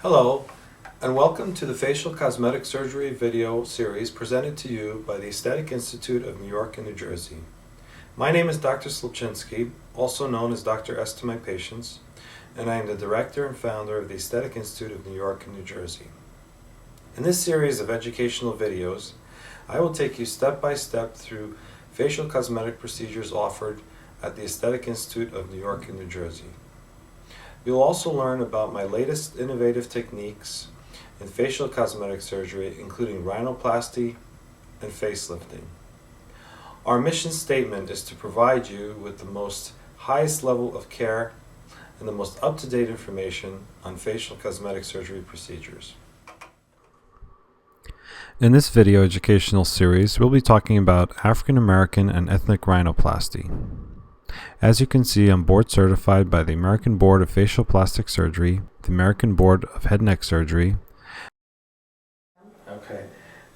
Hello, and welcome to the Facial Cosmetic Surgery video series presented to you by the Aesthetic Institute of New York and New Jersey. My name is Dr. Slupczynski, also known as Dr. S to my patients, and I am the director and founder of the Aesthetic Institute of New York and New Jersey. In this series of educational videos, I will take you step by step through facial cosmetic procedures offered at the Aesthetic Institute of New York and New Jersey. You'll also learn about my latest innovative techniques in facial cosmetic surgery, including rhinoplasty and facelifting. Our mission statement is to provide you with the most highest level of care and the most up-to-date information on facial cosmetic surgery procedures. In this video educational series, we'll be talking about African American and ethnic rhinoplasty. As you can see, I'm board certified by the American Board of Facial Plastic Surgery, the American Board of Head and Neck Surgery. Okay,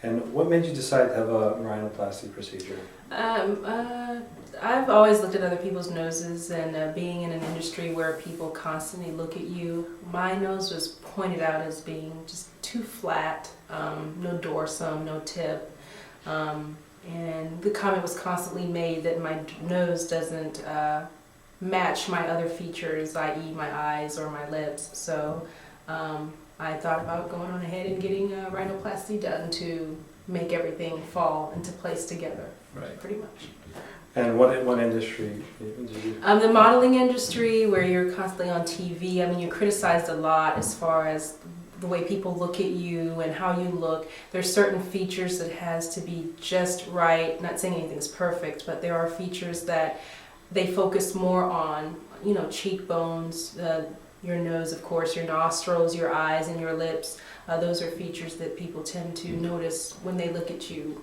and what made you decide to have a rhinoplasty procedure? I've always looked at other people's noses, and being in an industry where people constantly look at you, my nose was pointed out as being just too flat, no dorsum, no tip. And the comment was constantly made that my nose doesn't match my other features, i.e. my eyes or my lips. So I thought about going on ahead and getting a rhinoplasty done to make everything fall into place together, right? Pretty much. And what industry did you? The modeling industry, where you're constantly on TV. I mean, you're criticized a lot as far as the way people look at you and how you look. There's certain features that has to be just right. Not saying anything's perfect, but there are features that they focus more on, you know, cheekbones, your nose, of course, your nostrils, your eyes, and your lips. Those are features that people tend to notice when they look at you.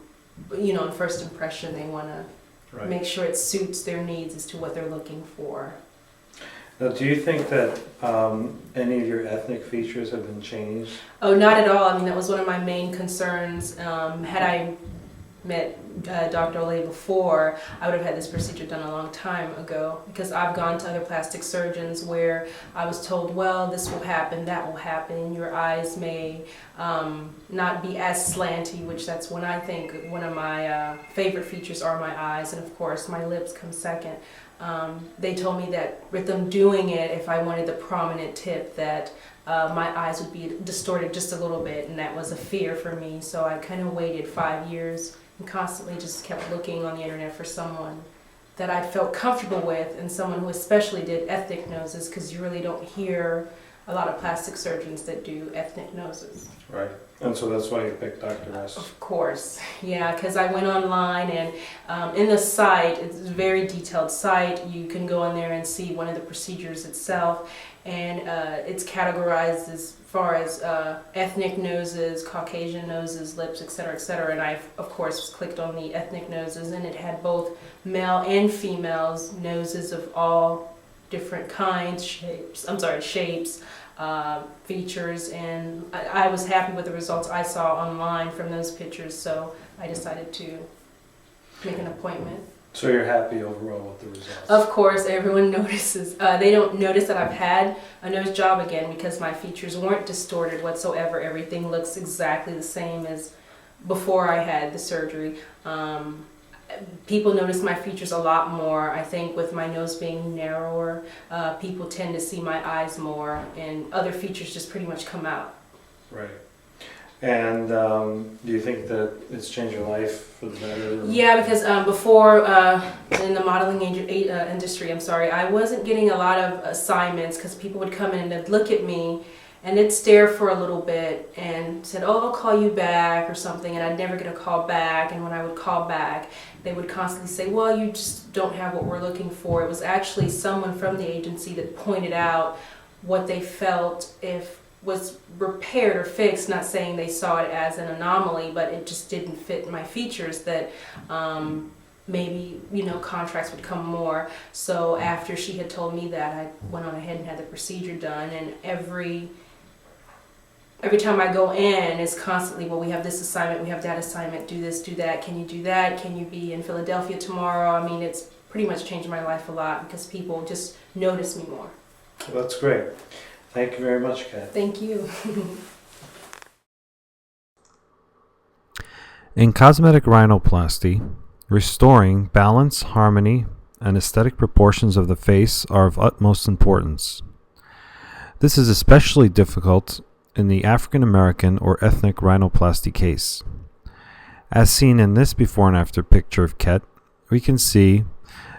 You know, on first impression, they want to make sure it suits their needs as to what they're looking for. Now, do you think that any of your ethnic features have been changed? Oh, not at all. I mean, that was one of my main concerns. Had I met Dr. Olay before, I would have had this procedure done a long time ago, because I've gone to other plastic surgeons where I was told, well, this will happen, that will happen, your eyes may not be as slanty, which that's when I think one of my favorite features are my eyes, and of course my lips come second. They told me that with them doing it, if I wanted the prominent tip, that my eyes would be distorted just a little bit, and that was a fear for me. So I kind of waited 5 years and constantly just kept looking on the internet for someone that I felt comfortable with, and someone who especially did ethnic noses, because you really don't hear a lot of plastic surgeons that do ethnic noses. Right. And so that's why you picked Dr. S. Of course, yeah, because I went online, and in the site, it's a very detailed site. You can go in there and see one of the procedures itself, and it's categorized as far as ethnic noses, Caucasian noses, lips, etc., and I, of course, clicked on the ethnic noses, and it had both male and females noses of all different kinds, shapes, features, and I was happy with the results I saw online from those pictures, so I decided to make an appointment. So you're happy overall with the results? Of course, everyone notices. They don't notice that I've had a nose job again, because my features weren't distorted whatsoever. Everything looks exactly the same as before I had the surgery. People notice my features a lot more. I think with my nose being narrower, people tend to see my eyes more, and other features just pretty much come out. Right. And do you think that it's changed your life for the better? Yeah, because before, in the modeling industry, I wasn't getting a lot of assignments, because people would come in and they'd look at me and they'd stare for a little bit and said, oh, I'll call you back or something, and I'd never get a call back. And when I would call back, they would constantly say, well, you just don't have what we're looking for. It was actually someone from the agency that pointed out what they felt if was repaired or fixed, not saying they saw it as an anomaly, but it just didn't fit my features, that maybe, you know, contracts would come more. So after she had told me that, I went on ahead and had the procedure done, and every time I go in, it's constantly, well, we have this assignment, we have that assignment, do this, do that, can you do that, can you be in Philadelphia tomorrow? I mean, it's pretty much changed my life a lot, because people just notice me more. Well, that's great. Thank you very much, Kat. Thank you. In cosmetic rhinoplasty, restoring balance, harmony, and aesthetic proportions of the face are of utmost importance. This is especially difficult in the African American or ethnic rhinoplasty case. As seen in this before and after picture of Ket, we can see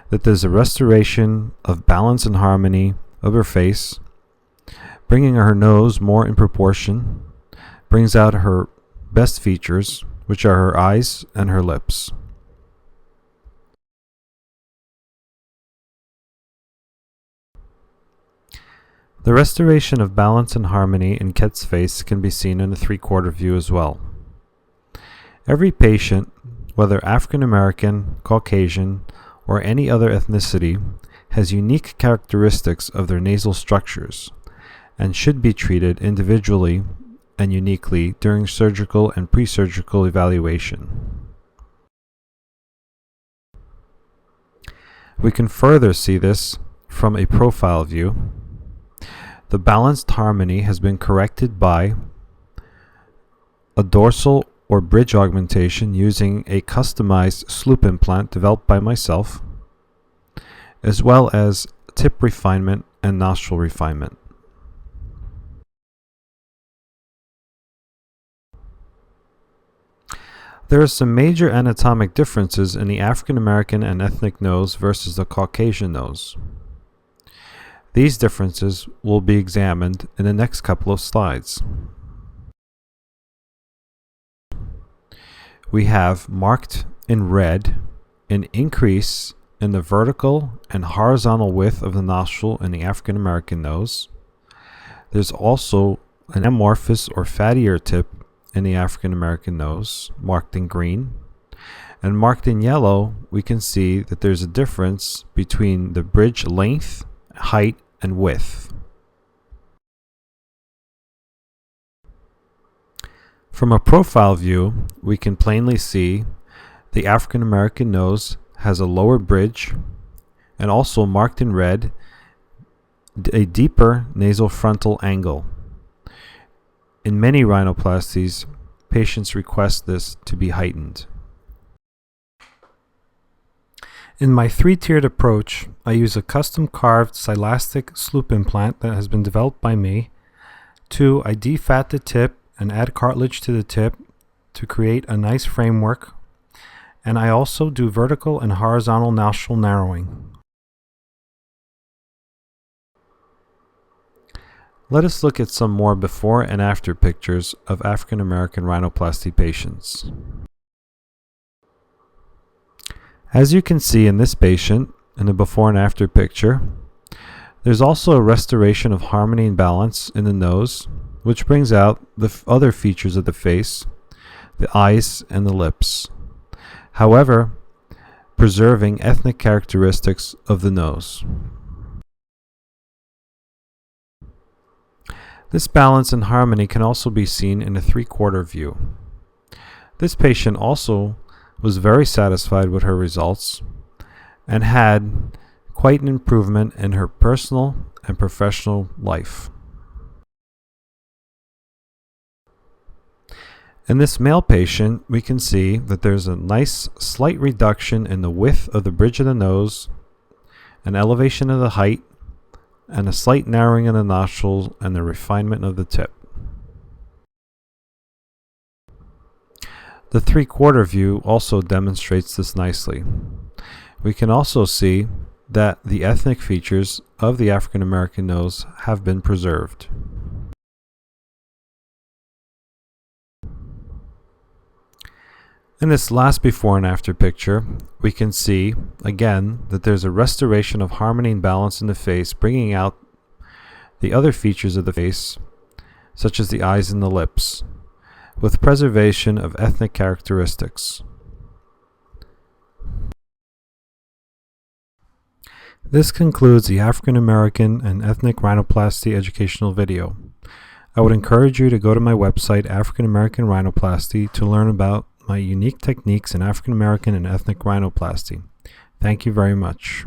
that there's a restoration of balance and harmony of her face, bringing her nose more in proportion, brings out her best features, which are her eyes and her lips. The restoration of balance and harmony in Ket's face can be seen in a 3/4 view as well. Every patient, whether African American, Caucasian, or any other ethnicity, has unique characteristics of their nasal structures and should be treated individually and uniquely during surgical and pre-surgical evaluation. We can further see this from a profile view. The balanced harmony has been corrected by a dorsal or bridge augmentation using a customized sloop implant developed by myself, as well as tip refinement and nostril refinement. There are some major anatomic differences in the African American and ethnic nose versus the Caucasian nose. These differences will be examined in the next couple of slides. We have marked in red an increase in the vertical and horizontal width of the nostril in the African American nose. There's also an amorphous or fattier tip in the African American nose, marked in green. And marked in yellow, we can see that there's a difference between the bridge length, height, and width. From a profile view, we can plainly see the African American nose has a lower bridge, and also marked in red, a deeper nasal frontal angle. In many rhinoplasties, patients request this to be heightened. In my 3-tiered approach, I use a custom carved silastic sloop implant that has been developed by me. 2, I defat the tip and add cartilage to the tip to create a nice framework. And I also do vertical and horizontal nostril narrowing. Let us look at some more before and after pictures of African American rhinoplasty patients. As you can see in this patient, in the before and after picture, there's also a restoration of harmony and balance in the nose, which brings out the other features of the face, the eyes and the lips. However, preserving ethnic characteristics of the nose. This balance and harmony can also be seen in a 3/4 view. This patient also was very satisfied with her results and had quite an improvement in her personal and professional life. In this male patient, we can see that there's a nice slight reduction in the width of the bridge of the nose, an elevation of the height, and a slight narrowing of the nostrils and the refinement of the tip. The 3/4 view also demonstrates this nicely. We can also see that the ethnic features of the African American nose have been preserved. In this last before and after picture, we can see, again, that there's a restoration of harmony and balance in the face, bringing out the other features of the face, such as the eyes and the lips, with preservation of ethnic characteristics. This concludes the African American and ethnic rhinoplasty educational video. I would encourage you to go to my website, African American Rhinoplasty, to learn about my unique techniques in African American and ethnic rhinoplasty. Thank you very much.